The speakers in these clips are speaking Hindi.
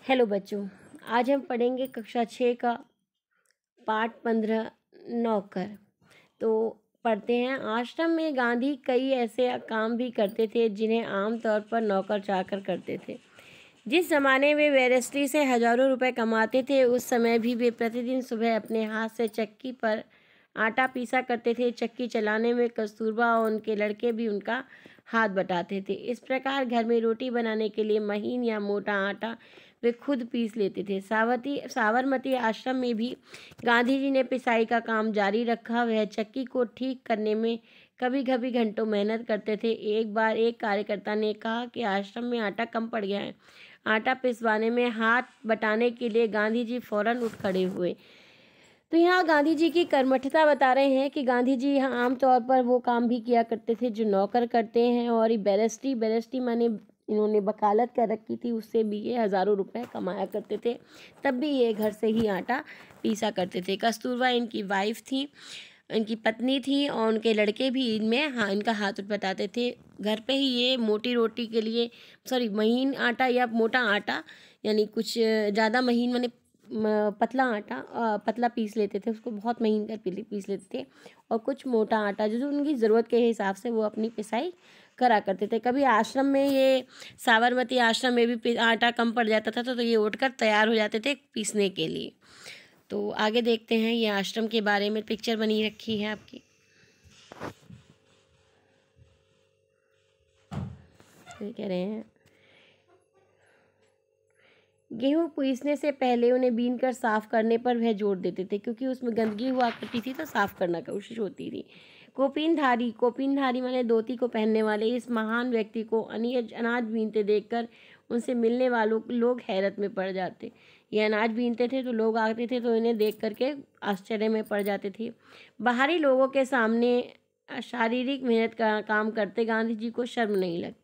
हेलो बच्चों, आज हम पढ़ेंगे कक्षा 6 का पाठ 15 नौकर। तो पढ़ते हैं। आश्रम में गांधी कई ऐसे काम भी करते थे जिन्हें आमतौर पर नौकर चाकर करते थे। जिस जमाने में वे रजिस्ट्री से हजारों रुपए कमाते थे, उस समय भी वे प्रतिदिन सुबह अपने हाथ से चक्की पर आटा पीसा करते थे। चक्की चलाने में कस्तूरबा और उनके लड़के भी उनका हाथ बटाते थे। इस प्रकार घर में रोटी बनाने के लिए महीन या मोटा आटा वे खुद पीस लेते थे। साबरमती आश्रम में भी गांधी जी ने पिसाई का काम जारी रखा। वह चक्की को ठीक करने में कभी कभी घंटों मेहनत करते थे। एक बार एक कार्यकर्ता ने कहा कि आश्रम में आटा कम पड़ गया है। आटा पिसवाने में हाथ बटाने के लिए गांधी जी फौरन उठ खड़े हुए। तो यहाँ गांधी जी की कर्मठता बता रहे हैं कि गांधी जी यहाँ आमतौर पर वो काम भी किया करते थे जो नौकर करते हैं। और ये बैरिस्ट्री माने इन्होंने वकालत कर रखी थी, उससे भी ये हज़ारों रुपए कमाया करते थे। तब भी ये घर से ही आटा पीसा करते थे। कस्तूरबा इनकी वाइफ थी, इनकी पत्नी थी, और उनके लड़के भी इनका हाथ बताते थे। घर पे ही ये मोटी रोटी के लिए महीन आटा या मोटा आटा, यानी कुछ ज़्यादा महीन माने पतला आटा पतला पीस लेते थे, उसको बहुत महीन कर पीस लेते थे। और कुछ मोटा आटा जो उनकी ज़रूरत के हिसाब से वो अपनी पिसाई करा करते थे। कभी आश्रम में ये साबरमती आश्रम में भी आटा कम पड़ जाता था तो ये उठकर तैयार हो जाते थे पीसने के लिए। तो आगे देखते हैं, ये आश्रम के बारे में पिक्चर बनी रखी है आपकी। तो कह रहे हैं गेहूं पीसने से पहले उन्हें बीन कर साफ करने पर वह जोर देते थे, क्योंकि उसमें गंदगी हुआ करती थी तो साफ करना कोशिश होती थी। कोपिनधारी माने धोती को पहनने वाले इस महान व्यक्ति को अनाज बीनते देखकर उनसे मिलने वालों लोग हैरत में पड़ जाते। ये अनाज बीनते थे तो लोग आते थे तो इन्हें देख करके आश्चर्य में पड़ जाते थे। बाहरी लोगों के सामने शारीरिक मेहनत का काम करते गांधी जी को शर्म नहीं लगती।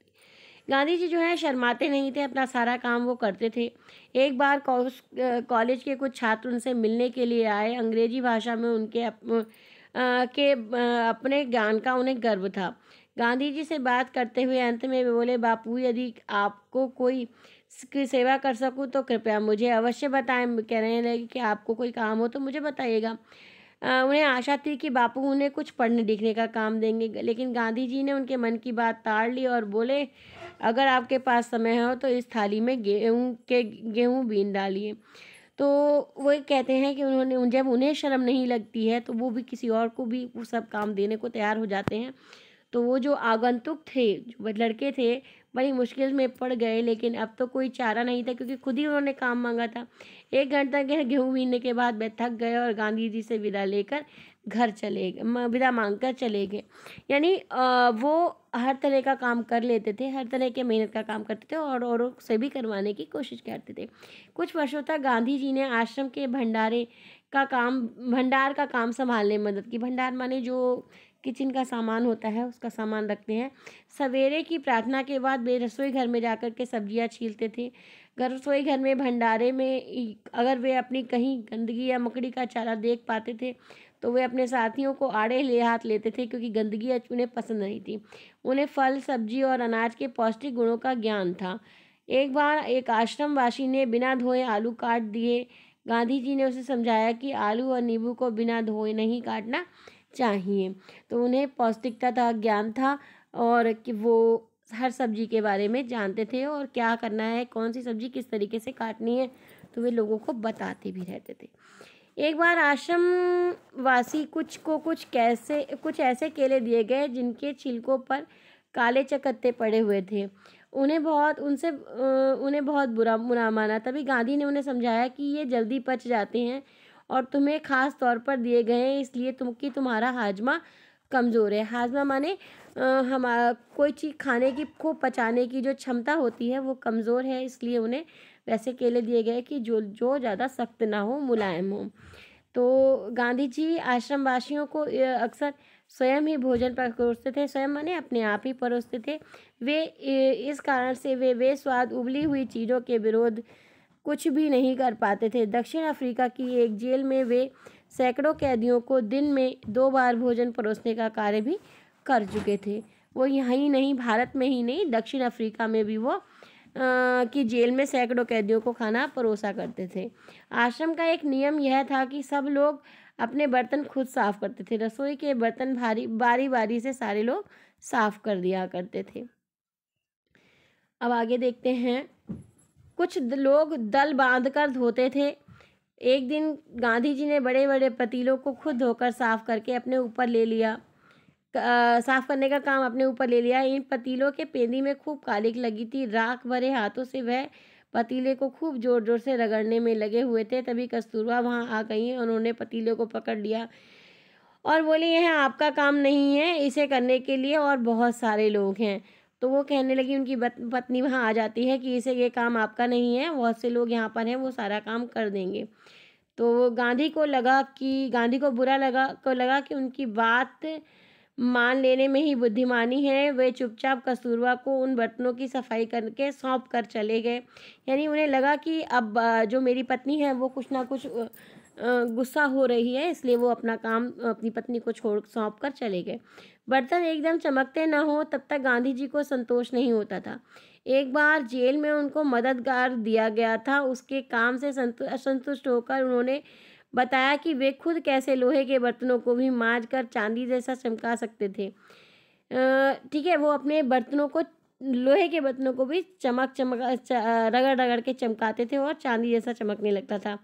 गांधी जी जो है शर्माते नहीं थे, अपना सारा काम वो करते थे। एक बार कॉलेज के कुछ छात्र उनसे मिलने के लिए आए। अंग्रेजी भाषा में उनके अपने ज्ञान का उन्हें गर्व था। गांधी जी से बात करते हुए अंत में वे बोले, बापू, यदि आपको कोई की सेवा कर सकूं तो कृपया मुझे अवश्य बताएं। कहने लगे कि आपको कोई काम हो तो मुझे बताइएगा। उन्हें आशा थी कि बापू उन्हें कुछ पढ़ने लिखने का काम देंगे, लेकिन गांधी जी ने उनके मन की बात ताड़ ली और बोले, अगर आपके पास समय हो तो इस थाली में गेहूं बीन डालिए। तो वो कहते हैं कि जब उन्हें शर्म नहीं लगती है तो वो भी किसी और को भी वो सब काम देने को तैयार हो जाते हैं। तो वो जो आगंतुक थे, जो लड़के थे, बड़ी मुश्किल में पड़ गए, लेकिन अब तो कोई चारा नहीं था क्योंकि खुद ही उन्होंने काम मांगा था। 1 घंटा गेहूं बीनने के बाद वे थक गए और गांधी जी से विदा लेकर घर चले गए, विदा मांगकर चले गए। यानी वो हर तरह का काम कर लेते थे, हर तरह के मेहनत का काम करते थे और औरों से भी करवाने की कोशिश करते थे। कुछ वर्षों तक गांधी जी ने आश्रम के भंडार का काम संभालने में मदद की। भंडार माने जो किचन का सामान होता है उसका सामान रखते हैं। सवेरे की प्रार्थना के बाद वे रसोई घर में जाकर के सब्जियां छीलते थे। रसोई घर में भंडारे में अगर वे अपनी कहीं गंदगी या मकड़ी का चारा देख पाते थे तो वे अपने साथियों को आड़े ले हाथ लेते थे, क्योंकि गंदगी उन्हें पसंद नहीं थी। उन्हें फल, सब्जी और अनाज के पौष्टिक गुणों का ज्ञान था। एक बार एक आश्रमवासी ने बिना धोए आलू काट दिए। गांधी जी ने उसे समझाया कि आलू और नींबू को बिना धोए नहीं काटना चाहिए। तो उन्हें पौष्टिकता का ज्ञान था और कि वो हर सब्जी के बारे में जानते थे और क्या करना है, कौन सी सब्जी किस तरीके से काटनी है, तो वे लोगों को बताते भी रहते थे। एक बार आश्रम वासी कुछ ऐसे केले दिए गए जिनके छिलकों पर काले चकत्ते पड़े हुए थे। उन्हें बहुत बुरा माना। तभी गांधी ने उन्हें समझाया कि ये जल्दी पच जाते हैं और तुम्हें खास तौर पर दिए गए हैं, इसलिए तुम्हारा हाजमा कमज़ोर है। हाजमा माने हमारा कोई चीज़ खाने की को पचाने की जो क्षमता होती है वो कमज़ोर है, इसलिए उन्हें वैसे केले दिए गए कि जो ज़्यादा सख्त ना हो, मुलायम हो। तो गांधी जी आश्रमवासियों को अक्सर स्वयं ही भोजन परोसते थे। स्वयं माने अपने आप ही परोसते थे। इस कारण से वे स्वाद उबली हुई चीज़ों के विरोध कुछ भी नहीं कर पाते थे। दक्षिण अफ्रीका की एक जेल में वे सैकड़ों कैदियों को दिन में 2 बार भोजन परोसने का कार्य भी कर चुके थे। वो यहाँ ही नहीं, भारत में ही नहीं, दक्षिण अफ्रीका में भी वो कि जेल में सैकड़ों कैदियों को खाना परोसा करते थे। आश्रम का एक नियम यह था कि सब लोग अपने बर्तन खुद साफ करते थे। रसोई के बर्तन बारी बारी से सारे लोग साफ कर दिया करते थे। अब आगे देखते हैं। कुछ लोग दल बांधकर धोते थे। एक दिन गांधी जी ने बड़े बड़े पतीलों को खुद धोकर साफ करके अपने ऊपर ले लिया। साफ करने का काम अपने ऊपर ले लिया। इन पतीलों के पेंदी में खूब कालिक लगी थी। राख भरे हाथों से वह पतीले को खूब जोर जोर से रगड़ने में लगे हुए थे। तभी कस्तूरबा वहां आ गई। उन्होंने पतीले को पकड़ लिया और बोली, यह आपका काम नहीं है, इसे करने के लिए और बहुत सारे लोग हैं। तो वो कहने लगी, उनकी पत्नी वहाँ आ जाती है कि इसे ये काम आपका नहीं है, बहुत से लोग यहाँ पर हैं, वो सारा काम कर देंगे। तो गांधी को बुरा लगा कि उनकी बात मान लेने में ही बुद्धिमानी है। वे चुपचाप कस्तूरबा को उन बर्तनों की सफाई करके सौंप कर चले गए। यानी उन्हें लगा कि अब जो मेरी पत्नी है वो कुछ ना कुछ गुस्सा हो रही है, इसलिए वो अपना काम अपनी पत्नी को सौंप कर चले गए। बर्तन एकदम चमकते न हो तब तक गांधी जी को संतोष नहीं होता था। एक बार जेल में उनको मददगार दिया गया था। उसके काम से असंतुष्ट होकर उन्होंने बताया कि वे खुद कैसे लोहे के बर्तनों को भी मांज कर चांदी जैसा चमका सकते थे। ठीक है, वो अपने बर्तनों को, लोहे के बर्तनों को भी रगड़ रगड़ के चमकाते थे और चांदी जैसा चमकने लगता था।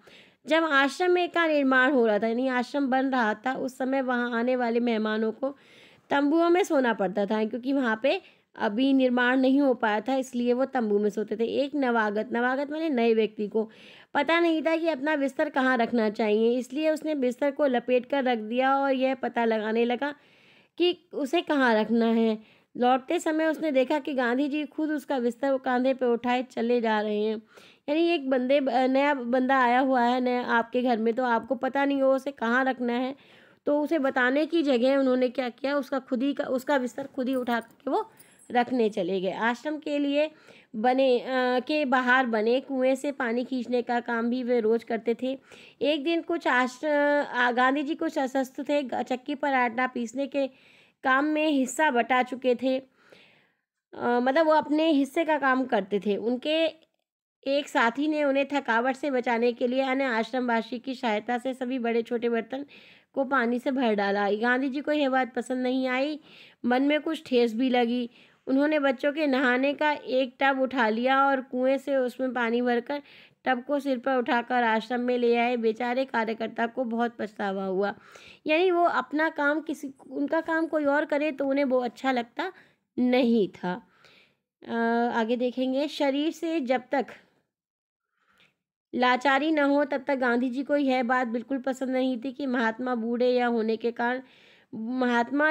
जब आश्रम का निर्माण हो रहा था, यानी आश्रम बन रहा था, उस समय वहाँ आने वाले मेहमानों को तंबुओं में सोना पड़ता था, क्योंकि वहाँ पे अभी निर्माण नहीं हो पाया था, इसलिए वो तंबू में सोते थे। एक नवागत माने नए व्यक्ति को पता नहीं था कि अपना बिस्तर कहाँ रखना चाहिए, इसलिए उसने बिस्तर को लपेट कर रख दिया और यह पता लगाने लगा कि उसे कहाँ रखना है। लौटते समय उसने देखा कि गांधी जी खुद उसका बिस्तर कंधे पे उठाए चले जा रहे हैं। यानी एक नया बंदा आया हुआ है नया आपके घर में, तो आपको पता नहीं हो उसे कहाँ रखना है, तो उसे बताने की जगह उन्होंने क्या किया, उसका बिस्तर खुद ही उठा के वो रखने चले गए। आश्रम के लिए के बाहर बने कुएं से पानी खींचने का काम भी वे रोज करते थे। एक दिन गांधी जी कुछ अस्वस्थ थे। चक्की पर आटा पीसने के काम में हिस्सा बटा चुके थे। मतलब वो अपने हिस्से का काम करते थे। उनके एक साथी ने उन्हें थकावट से बचाने के लिए अन्य आश्रमवासी की सहायता से सभी बड़े छोटे बर्तन को पानी से भर डाला। गांधी जी को यह बात पसंद नहीं आई, मन में कुछ ठेस भी लगी। उन्होंने बच्चों के नहाने का एक टब उठा लिया और कुएं से उसमें पानी भरकर टब को सिर पर उठाकर आश्रम में ले आए। बेचारे कार्यकर्ता को बहुत पछतावा हुआ। यानी वो अपना काम उनका काम कोई और करे तो उन्हें वो अच्छा लगता नहीं था। आगे देखेंगे। शरीर से जब तक लाचारी न हो तब तक गांधी जी को यह बात बिल्कुल पसंद नहीं थी कि महात्मा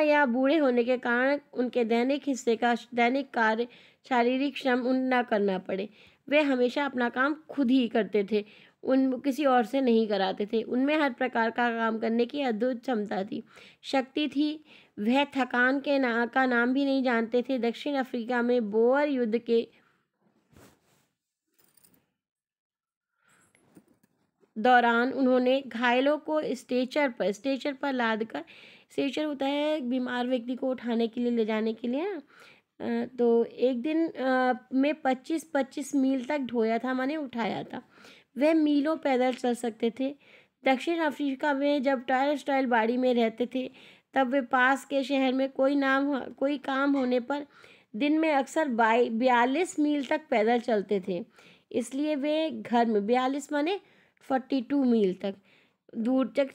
या बूढ़े होने के कारण उनके दैनिक कार्य शारीरिक श्रम न करना पड़े। वे हमेशा अपना काम खुद ही करते थे, किसी और से नहीं कराते थे। उनमें हर प्रकार का काम करने की अद्भुत क्षमता थी, शक्ति थी। वह थकान का नाम भी नहीं जानते थे। दक्षिण अफ्रीका में बोअर युद्ध के दौरान उन्होंने घायलों को स्ट्रेचर पर लादकर, स्ट्रेचर होता है बीमार व्यक्ति को उठाने के लिए, ले जाने के लिए ना, तो एक दिन में 25-25 मील तक ढोया था, माने उठाया था। वह मीलों पैदल चल सकते थे। दक्षिण अफ्रीका में जब टाइल बाड़ी में रहते थे, तब वे पास के शहर में कोई काम होने पर दिन में अक्सर 42 मील तक पैदल चलते थे। इसलिए वे घर में 42 माने 42 मील तक दूर तक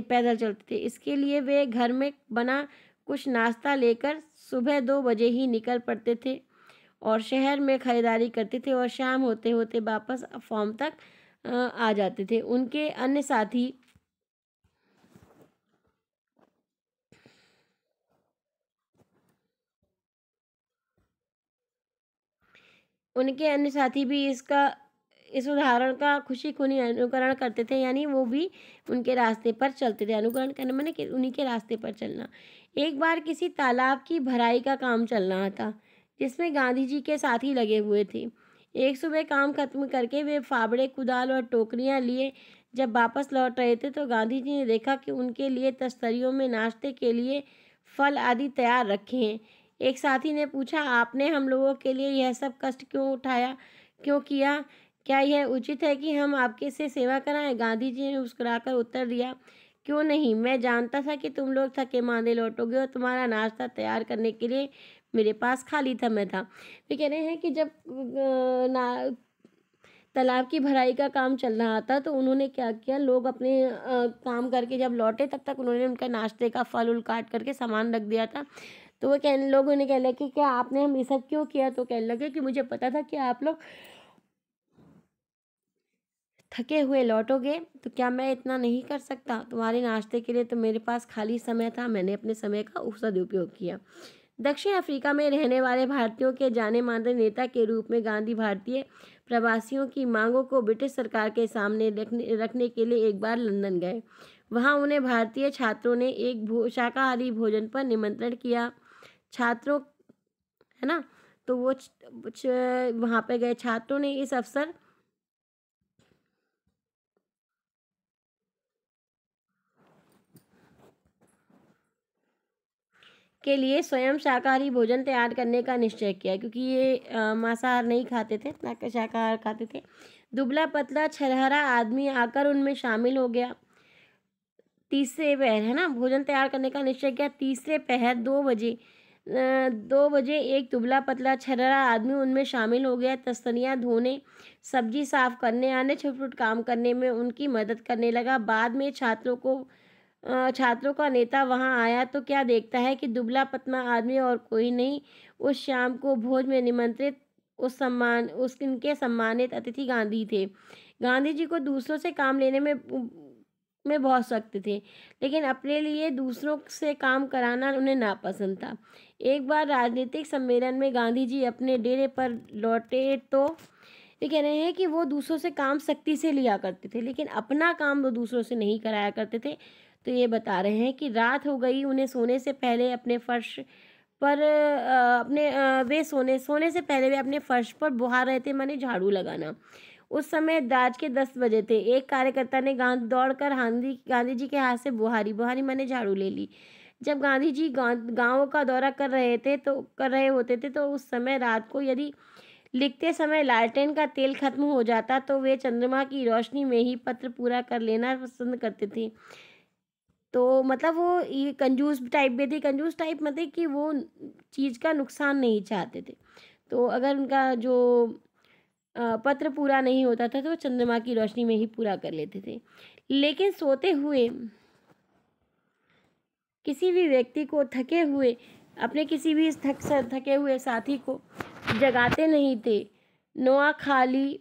पैदल चलते थे। इसके लिए वे घर में बना कुछ नाश्ता लेकर सुबह 2 बजे ही निकल पड़ते थे और शहर में खरीदारी करते थे और शाम होते होते वापस फॉर्म तक आ जाते थे। उनके अन्य साथी भी इस उदाहरण का खुशी-खुनी अनुकरण करते थे, यानी वो भी उनके रास्ते पर चलते थे। अनुकरण करना माने कि उन्हीं के रास्ते पर चलना। एक बार किसी तालाब की भराई का काम चल रहा था, जिसमें गांधी जी के साथी लगे हुए थे। एक सुबह काम खत्म करके वे फावड़े, कुदाल और टोकरियां लिए जब वापस लौट रहे थे, तो गांधी जी ने देखा कि उनके लिए तस्तरियों में नाश्ते के लिए फल आदि तैयार रखे हैं। एक साथी ने पूछा, आपने हम लोगों के लिए यह सब कष्ट क्यों किया? क्या यह उचित है कि हम आपके से सेवा कराएं? गांधी जी ने मुस्कुराकर उत्तर दिया, क्यों नहीं, मैं जानता था कि तुम लोग थके मांदे लौटोगे और तुम्हारा नाश्ता तैयार करने के लिए मेरे पास खाली समय था। वे कह रहे हैं कि जब तालाब की भराई का काम चल रहा था तो उन्होंने क्या किया, लोग अपने काम करके जब लौटे तब तक उन्होंने उनका नाश्ते का फल उल काट करके सामान रख दिया था। तो वो लोगों ने कहने लगे कि क्या आपने हम ये सब क्यों किया? तो कहने लगे कि मुझे पता था कि आप लोग थके हुए लौटोगे, तो क्या मैं इतना नहीं कर सकता? तुम्हारे नाश्ते के लिए तो मेरे पास खाली समय था, मैंने अपने समय का सदुपयोग किया। दक्षिण अफ्रीका में रहने वाले भारतीयों के जाने माने नेता के रूप में गांधी भारतीय प्रवासियों की मांगों को ब्रिटिश सरकार के सामने रखने के लिए एक बार लंदन गए। वहां उन्हें भारतीय छात्रों ने एक शाकाहारी भोजन पर निमंत्रण किया। छात्रों, है ना, तो वो वहाँ पे गए छात्रों ने इस अवसर के लिए स्वयं शाकाहारी भोजन तैयार करने का निश्चय किया, क्योंकि ये मांसाहार नहीं खाते थे, ना कि शाकाहार खाते थे। दुबला पतला छरहरा आदमी आकर उनमें शामिल हो गया। तीसरे पहर, है ना, भोजन तैयार करने का निश्चय किया। तीसरे पहर 2 बजे एक दुबला पतला छरहरा आदमी उनमें शामिल हो गया। तस्तनियाँ धोने, सब्जी साफ करने, अन्य छोटे-छोटे काम करने में उनकी मदद करने लगा। बाद में छात्रों का नेता वहां आया तो क्या देखता है कि दुबला पतला आदमी और कोई नहीं, उस शाम को भोज में निमंत्रित इनके सम्मानित अतिथि गांधी थे। गांधी जी को दूसरों से काम लेने में बहुत सख्त थे, लेकिन अपने लिए दूसरों से काम कराना उन्हें नापसंद था। एक बार राजनीतिक सम्मेलन में गांधी जी अपने डेरे पर लौटे तो ये कह रहे हैं कि वो दूसरों से काम सख्ती से लिया करते थे, लेकिन अपना काम वो दूसरों से नहीं कराया करते थे। तो ये बता रहे हैं कि रात हो गई, उन्हें सोने से पहले अपने फर्श पर वे सोने से पहले वे अपने फर्श पर बुहा रहे थे, माने झाड़ू लगाना। उस समय रात के 10 बजे थे। एक कार्यकर्ता ने दौड़कर गांधी जी के हाथ से बुहारी माने झाड़ू ले ली। जब गांधी जी गांव का दौरा कर रहे होते थे तो उस समय रात को यदि लिखते समय लालटेन का तेल खत्म हो जाता तो वे चंद्रमा की रोशनी में ही पत्र पूरा कर लेना पसंद करते थे। तो मतलब वो ये कंजूस टाइप में थे। कंजूस टाइप मतलब कि वो चीज़ का नुकसान नहीं चाहते थे। तो अगर उनका जो पत्र पूरा नहीं होता था तो वो चंद्रमा की रोशनी में ही पूरा कर लेते थे। लेकिन सोते हुए किसी भी व्यक्ति को अपने किसी भी थके हुए साथी को जगाते नहीं थे। नोआखाली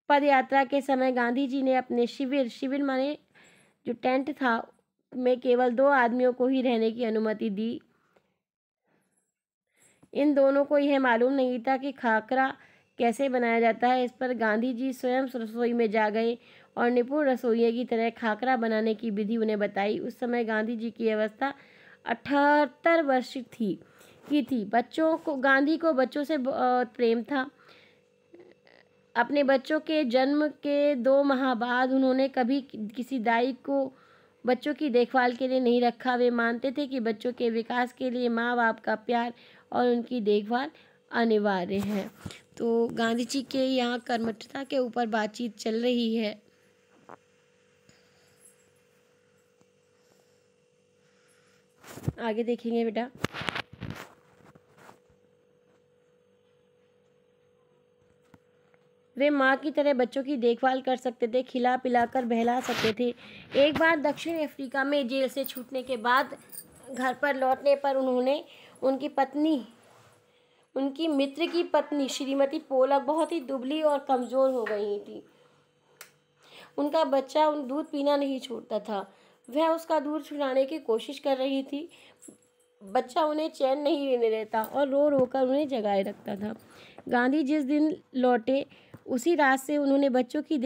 पद यात्रा के समय गांधी जी ने अपने शिविर माने जो टेंट था में केवल 2 आदमियों को ही रहने की अनुमति दी। इन दोनों को यह मालूम नहीं था कि खाकरा कैसे बनाया जाता है। इस पर गांधी जी स्वयं रसोई में जा गए और निपुण रसोइये की तरह खाकरा बनाने की विधि उन्हें बताई। उस समय गांधी जी की अवस्था 78 वर्ष की थी। गांधी को बच्चों से बहुत प्रेम था। अपने बच्चों के जन्म के 2 माह बाद उन्होंने कभी किसी दाई को बच्चों की देखभाल के लिए नहीं रखा। वे मानते थे कि बच्चों के विकास के लिए माँ बाप का प्यार और उनकी देखभाल अनिवार्य है। तो गांधी जी के यहाँ कर्मठता के ऊपर बातचीत चल रही है। आगे देखेंगे बेटा। वे माँ की तरह बच्चों की देखभाल कर सकते थे, खिला पिलाकर बहला सकते थे। एक बार दक्षिण अफ्रीका में जेल से छूटने के बाद घर पर लौटने पर उनकी मित्र की पत्नी श्रीमती पोलक बहुत ही दुबली और कमज़ोर हो गई थी। उनका बच्चा दूध पीना नहीं छोड़ता था। वह उसका दूध छुड़ाने की कोशिश कर रही थी। बच्चा उन्हें चैन नहीं लेने देता और रो रो कर उन्हें जगाए रखता था। गांधी जिस दिन लौटे उसी रात से उन्होंने बच्चे की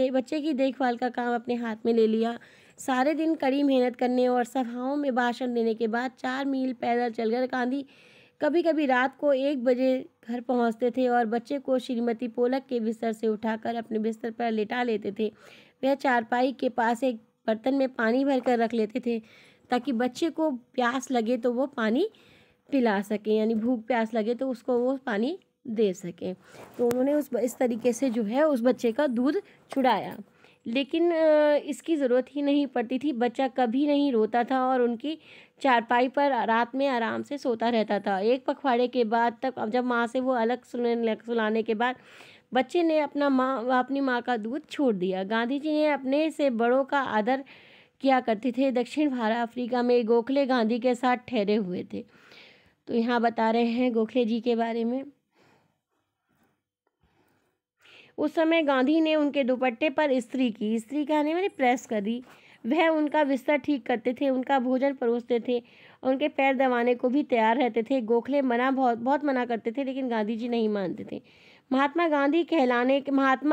देखभाल का काम अपने हाथ में ले लिया। सारे दिन कड़ी मेहनत करने और सभाओं में भाषण देने के बाद 4 मील पैदल चलकर गांधी कभी कभी रात को 1 बजे घर पहुंचते थे और बच्चे को श्रीमती पोलक के बिस्तर से उठाकर अपने बिस्तर पर लिटा लेते थे। वह चारपाई के पास एक बर्तन में पानी भरकर रख लेते थे ताकि बच्चे को प्यास लगे तो वो पानी पिला सकें, यानी भूख प्यास लगे तो उसको वो पानी दे सकें। तो उन्होंने इस तरीके से जो है उस बच्चे का दूध छुड़ाया। लेकिन इसकी ज़रूरत ही नहीं पड़ती थी, बच्चा कभी नहीं रोता था और उनकी चारपाई पर रात में आराम से सोता रहता था। एक पखवाड़े के बाद तक, अब जब माँ से वो अलग सुलाने के बाद बच्चे ने अपनी माँ का दूध छोड़ दिया। गांधी जी ने अपने से बड़ों का आदर किया करते थे। दक्षिण भारत अफ्रीका में गोखले गांधी के साथ ठहरे हुए थे। तो यहाँ बता रहे हैं गोखले जी के बारे में। उस समय गांधी ने उनके दुपट्टे पर इस्त्री की, इस्त्री कहने मैंने प्रेस करी। वह उनका बिस्तर ठीक करते थे, उनका भोजन परोसते थे, उनके पैर दबाने को भी तैयार रहते थे। गोखले बहुत मना करते थे, लेकिन गांधी जी नहीं मानते थे। महात्मा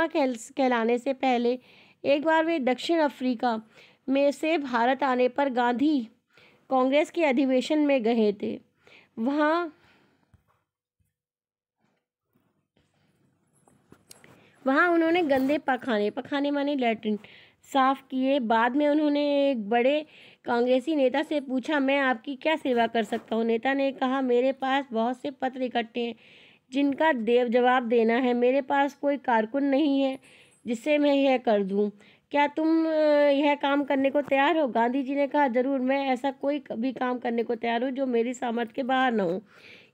कहलाने से पहले एक बार वे दक्षिण अफ्रीका में से भारत आने पर गांधी कांग्रेस के अधिवेशन में गए थे। वहाँ उन्होंने गंदे पखाने माने लैट्रिन साफ किए। बाद में उन्होंने एक बड़े कांग्रेसी नेता से पूछा, मैं आपकी क्या सेवा कर सकता हूँ? नेता ने कहा, मेरे पास बहुत से पत्र इकट्ठे हैं जिनका जवाब देना है। मेरे पास कोई कारकुन नहीं है जिससे मैं यह कर दूँ। क्या तुम यह काम करने को तैयार हो? गांधी जी ने कहा, जरूर, मैं ऐसा कोई भी काम करने को तैयार हूँ जो मेरी सामर्थ्य के बाहर न हो।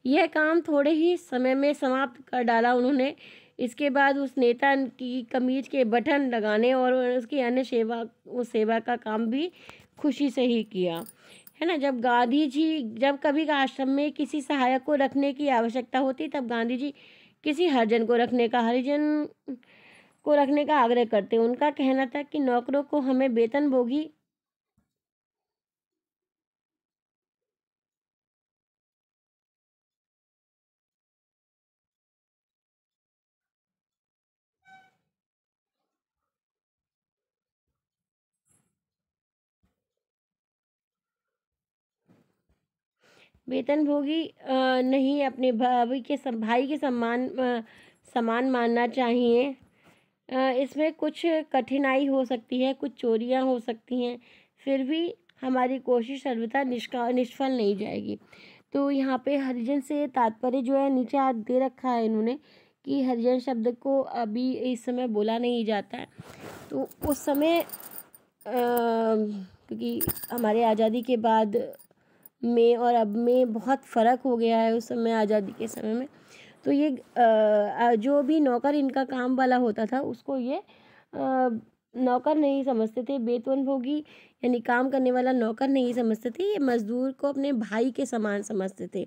यह काम थोड़े ही समय में समाप्त कर डाला उन्होंने। इसके बाद उस नेता की कमीज के बटन लगाने और उसकी अन्य सेवा का काम भी खुशी से ही किया, है ना। जब कभी आश्रम में किसी सहायक को रखने की आवश्यकता होती, तब गांधी जी किसी हरिजन को रखने का आग्रह करते। उनका कहना था कि नौकरों को हमें वेतनभोगी नहीं, अपने भाई के समान मानना चाहिए। इसमें कुछ कठिनाई हो सकती है, कुछ चोरियां हो सकती हैं, फिर भी हमारी कोशिश सर्वथा निष्फल नहीं जाएगी। तो यहाँ पे हरिजन से तात्पर्य जो है नीचे हाथ दे रखा है इन्होंने कि हरिजन शब्द को अभी इस समय बोला नहीं जाता है। तो उस समय क्योंकि हमारे आज़ादी के बाद में और अब में बहुत फ़र्क हो गया है। उस समय आज़ादी के समय में तो ये जो भी नौकर इनका काम वाला होता था उसको ये नौकर नहीं समझते थे। वेतनभोगी यानी काम करने वाला नौकर नहीं समझते थे, ये मजदूर को अपने भाई के समान समझते थे।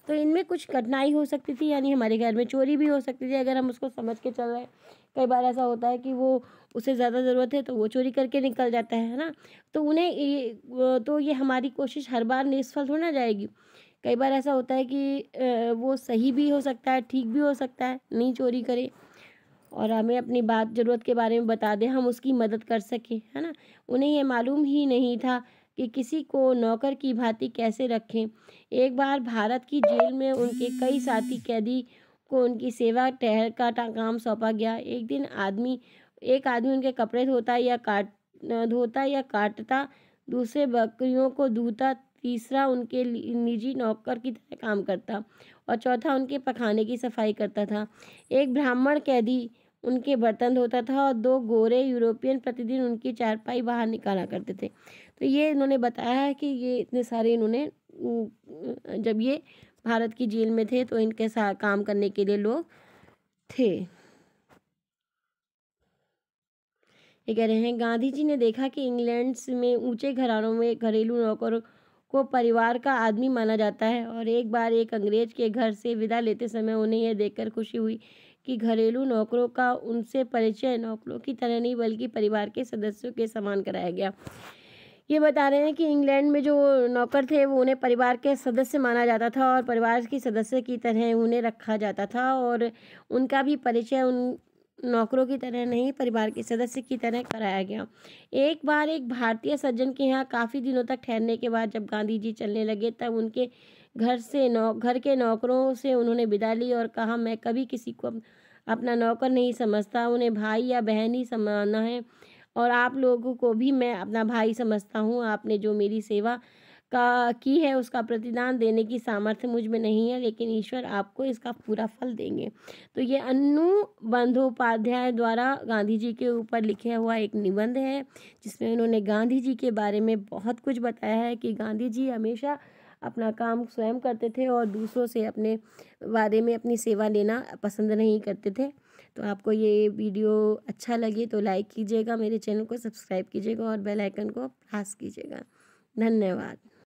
तो इनमें कुछ कठिनाई हो सकती थी, यानी हमारे घर में चोरी भी हो सकती थी अगर हम उसको समझ के चल रहे हैं। कई बार ऐसा होता है कि वो उसे ज़्यादा ज़रूरत है तो वो चोरी करके निकल जाता है ना। तो ये हमारी कोशिश हर बार निष्फल थोड़ी ना जाएगी। कई बार ऐसा होता है कि वो सही भी हो सकता है, ठीक भी हो सकता है, नहीं चोरी करे और हमें अपनी ज़रूरत के बारे में बता दे, हम उसकी मदद कर सकें, है ना। उन्हें ये मालूम ही नहीं था कि किसी को नौकर की भांति कैसे रखें। एक बार भारत की जेल में उनके कई साथी कैदी को उनकी सेवा टहल का काम सौंपा गया। एक आदमी उनके कपड़े धोता या काटता, दूसरे बकरियों को धोता, तीसरा उनके निजी नौकर की तरह काम करता और चौथा उनके पखाने की सफाई करता था। एक ब्राह्मण कैदी उनके बर्तन धोता था और 2 गोरे यूरोपियन प्रतिदिन उनकी चारपाई बाहर निकाला करते थे। तो ये इन्होंने बताया है कि ये इतने सारे जब ये भारत की जेल में थे तो इनके साथ काम करने के लिए लोग थे। ये कह रहे हैं, गांधी जी ने देखा कि इंग्लैंड में ऊंचे घरानों में घरेलू नौकरों को परिवार का आदमी माना जाता है और एक बार एक अंग्रेज के घर से विदा लेते समय उन्हें यह देखकर खुशी हुई कि घरेलू नौकरों का उनसे परिचय नौकरों की तरह नहीं बल्कि परिवार के सदस्यों के समान कराया गया। ये बता रहे हैं कि इंग्लैंड में जो नौकर थे वो उन्हें परिवार के सदस्य माना जाता था और परिवार की सदस्य की तरह उन्हें रखा जाता था और उनका भी परिचय उन नौकरों की तरह नहीं परिवार के सदस्य की तरह कराया गया। एक बार एक भारतीय सज्जन के यहाँ काफ़ी दिनों तक ठहरने के बाद जब गांधी जी चलने लगे तब उनके घर के नौकरों से उन्होंने विदा ली और कहा, मैं कभी किसी को अपना नौकर नहीं समझता, उन्हें भाई या बहन ही समझना है और आप लोगों को भी मैं अपना भाई समझता हूँ। आपने जो मेरी सेवा की है उसका प्रतिदान देने की सामर्थ्य मुझ में नहीं है, लेकिन ईश्वर आपको इसका पूरा फल देंगे। तो ये अन्नू बंदोपाध्याय द्वारा गांधी जी के ऊपर लिखा हुआ एक निबंध है, जिसमें उन्होंने गांधी जी के बारे में बहुत कुछ बताया है कि गांधी जी हमेशा अपना काम स्वयं करते थे और दूसरों से अपने बारे में अपनी सेवा लेना पसंद नहीं करते थे। तो आपको ये वीडियो अच्छा लगे तो लाइक कीजिएगा, मेरे चैनल को सब्सक्राइब कीजिएगा और बेल आइकन को प्रेस कीजिएगा। धन्यवाद।